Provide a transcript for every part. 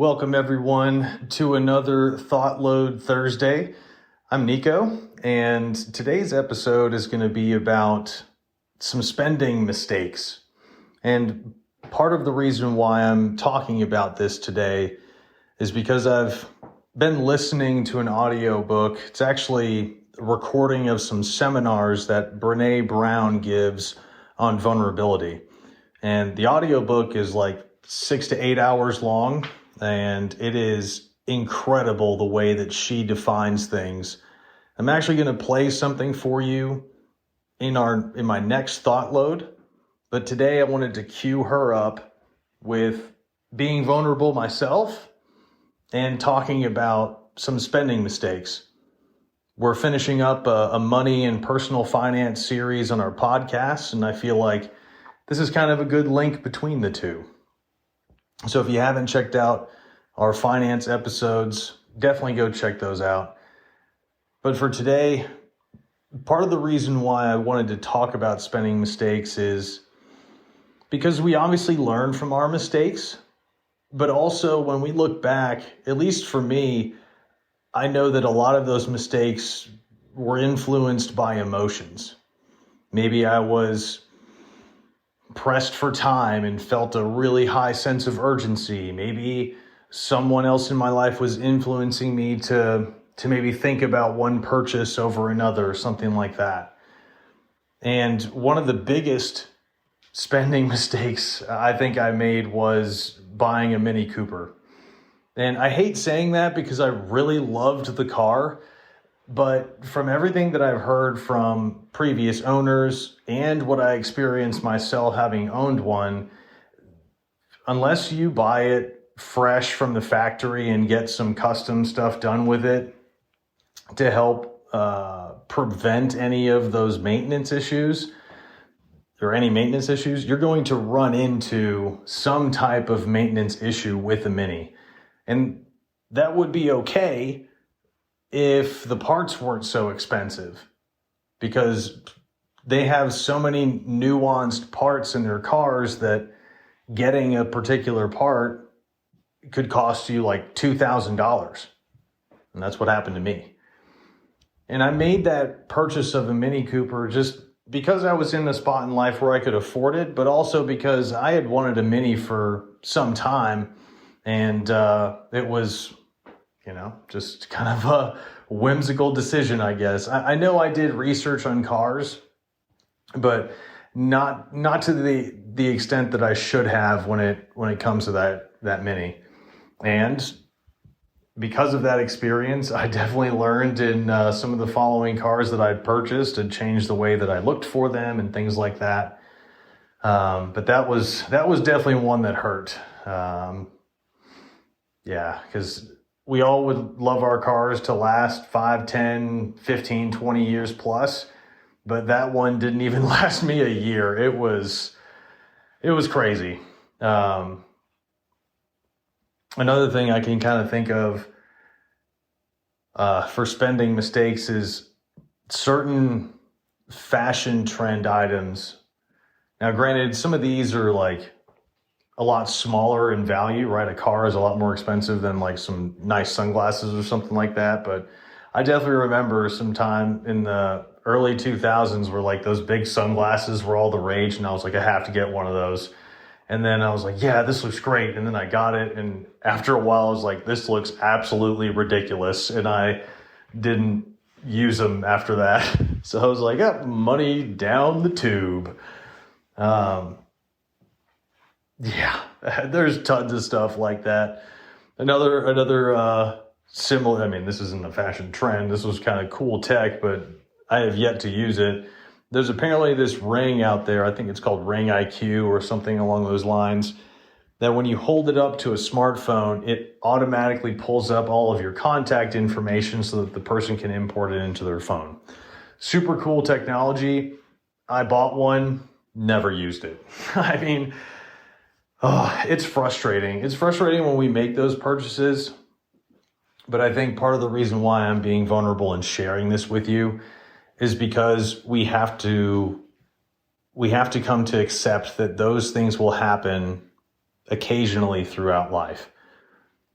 Welcome everyone to another ThoughtLoad Thursday. I'm Nico, and today's episode is going to be about some spending mistakes. And part of the reason why I'm talking about this today is because I've been listening to an audiobook. It's actually a recording of some seminars that Brene Brown gives on vulnerability. And the audiobook is like 6 to 8 hours long. And it is incredible the way that she defines things. I'm actually going to play something for you in my next thought load. But today I wanted to cue her up with being vulnerable myself and talking about some spending mistakes. We're finishing up a money and personal finance series on our podcast, and I feel like this is kind of a good link between the two. So if you haven't checked out our finance episodes, definitely go check those out. But for today, part of the reason why I wanted to talk about spending mistakes is because we obviously learn from our mistakes, but also when we look back, at least for me, I know that a lot of those mistakes were influenced by emotions. Maybe I was pressed for time and felt a really high sense of urgency. Maybe someone else in my life was influencing me to maybe think about one purchase over another or something like that. And one of the biggest spending mistakes I think I made was buying a Mini Cooper. And I hate saying that because I really loved the car. But from everything that I've heard from previous owners and what I experienced myself having owned one, unless you buy it fresh from the factory and get some custom stuff done with it to help prevent any of those maintenance issues or any maintenance issues, you're going to run into some type of maintenance issue with a Mini. And that would be okay if the parts weren't so expensive, because they have so many nuanced parts in their cars that getting a particular part could cost you like $2,000. And that's what happened to me. And I made that purchase of a Mini Cooper just because I was in a spot in life where I could afford it, but also because I had wanted a Mini for some time. And it was, just kind of a whimsical decision, I guess. I know I did research on cars, but not to the extent that I should have when it comes to that Mini. And because of that experience, I definitely learned in some of the following cars that I'd purchased and changed the way that I looked for them and things like that. But that was definitely one that hurt. Because we all would love our cars to last 5, 10, 15, 20 years plus. But that one didn't even last me a year. It was crazy. Another thing I can kind of think of for spending mistakes is certain fashion trend items. Now, granted, some of these are like a lot smaller in value, right? A car is a lot more expensive than like some nice sunglasses or something like that. But I definitely remember some time in the early 2000s where like those big sunglasses were all the rage. And I was like, I have to get one of those. And then I was like, yeah, this looks great. And then I got it. And after a while, I was like, this looks absolutely ridiculous. And I didn't use them after that. So I was like, money down the tube. There's tons of stuff like that. Another similar, this isn't a fashion trend. This was kind of cool tech, but I have yet to use it. There's apparently this ring out there, I think it's called Ring IQ or something along those lines, that when you hold it up to a smartphone, it automatically pulls up all of your contact information so that the person can import it into their phone. Super cool technology. I bought one, never used it. It's frustrating. It's frustrating when we make those purchases, but I think part of the reason why I'm being vulnerable and sharing this with you is because we have to come to accept that those things will happen occasionally throughout life.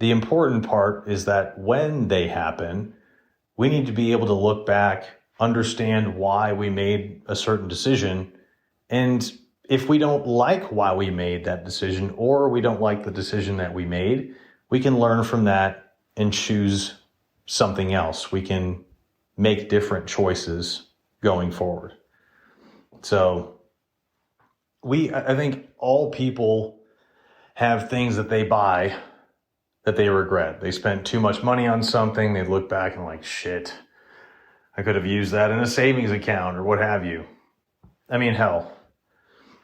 The important part is that when they happen, we need to be able to look back, understand why we made a certain decision. And if we don't like why we made that decision, or we don't like the decision that we made, we can learn from that and choose something else. We can make different choices going forward. So I think all people have things that they buy that they regret. They spent too much money on something. They look back and like, shit, I could have used that in a savings account or what have you. I mean, hell,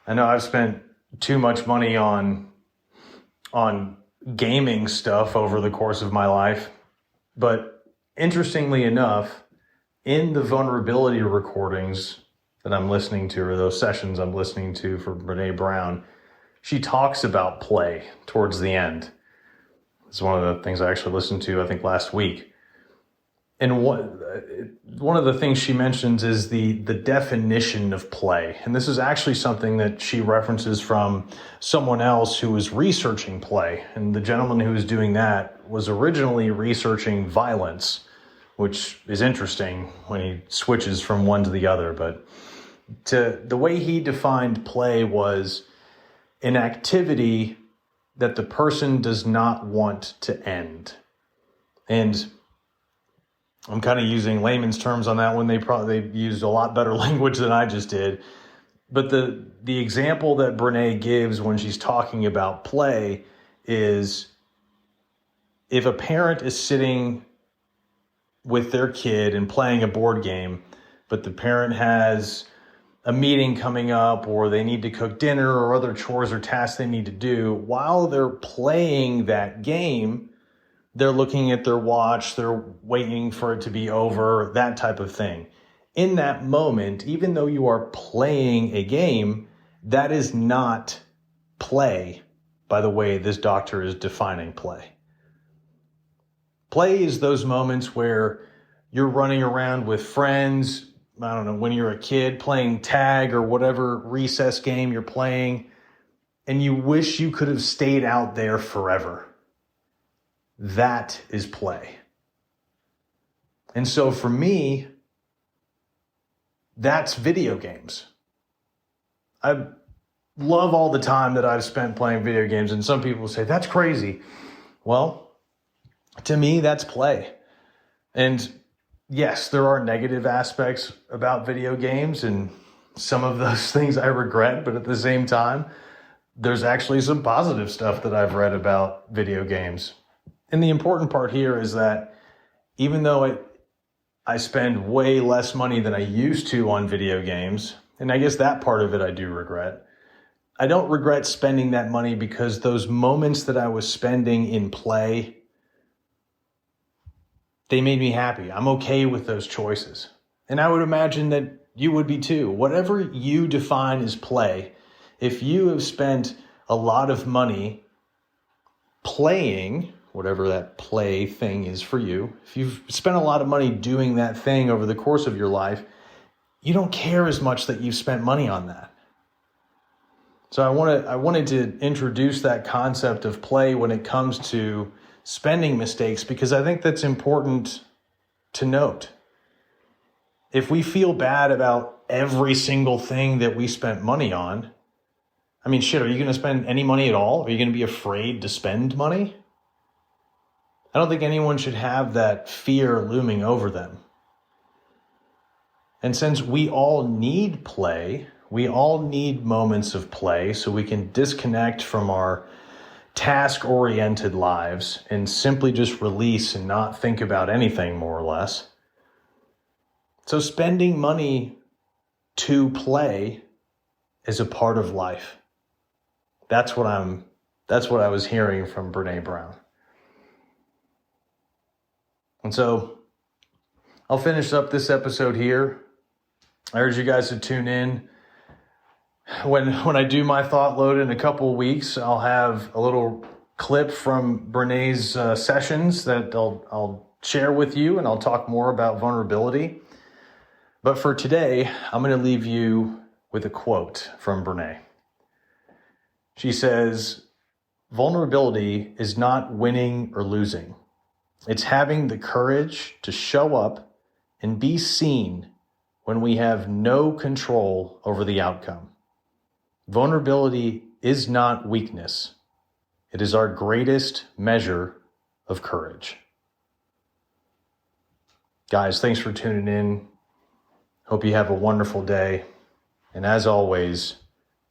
I know I've spent too much money on gaming stuff over the course of my life. But interestingly enough, in the vulnerability recordings that I'm listening to, or those sessions I'm listening to for Brene Brown, she talks about play towards the end. It's one of the things I actually listened to, I think, last week. And one of the things she mentions is the definition of play. And this is actually something that she references from someone else who was researching play. And the gentleman who was doing that was originally researching violence, which is interesting when he switches from one to the other. But the way he defined play was an activity that the person does not want to end. And I'm kind of using layman's terms on that one. They used a lot better language than I just did. But the example that Brene gives when she's talking about play is if a parent is sitting with their kid and playing a board game, but the parent has a meeting coming up, or they need to cook dinner, or other chores or tasks they need to do, while they're playing that game, they're looking at their watch, they're waiting for it to be over, that type of thing. In that moment, even though you are playing a game, that is not play by the way this doctor is defining play. Play is those moments where you're running around with friends, I don't know, when you're a kid playing tag or whatever recess game you're playing, and you wish you could have stayed out there forever. That is play. And so for me, that's video games. I love all the time that I've spent playing video games, and some people say, that's crazy. Well, to me, that's play. And yes, there are negative aspects about video games, and some of those things I regret, but at the same time, there's actually some positive stuff that I've read about video games. And the important part here is that even though I spend way less money than I used to on video games, and I guess that part of it I do regret, I don't regret spending that money because those moments that I was spending in play, they made me happy. I'm okay with those choices. And I would imagine that you would be too. Whatever you define as play, if you have spent a lot of money playing, whatever that play thing is for you, if you've spent a lot of money doing that thing over the course of your life, you don't care as much that you've spent money on that. So I wanted to introduce that concept of play when it comes to spending mistakes, because I think that's important to note. If we feel bad about every single thing that we spent money on, I mean, shit, are you going to spend any money at all? Are you going to be afraid to spend money? I don't think anyone should have that fear looming over them. And since we all need play, we all need moments of play so we can disconnect from our task-oriented lives and simply just release and not think about anything, more or less. So spending money to play is a part of life. That's what I was hearing from Brene Brown. And so I'll finish up this episode here. I urge you guys to tune in. When I do my ThoughtLoad in a couple of weeks, I'll have a little clip from Brene's sessions that I'll share with you, and I'll talk more about vulnerability. But for today, I'm going to leave you with a quote from Brene. She says, Vulnerability is not winning or losing. It's having the courage to show up and be seen when we have no control over the outcome. Vulnerability is not weakness. It is our greatest measure of courage. Guys, thanks for tuning in. Hope you have a wonderful day. And as always,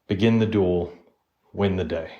begin the duel, win the day.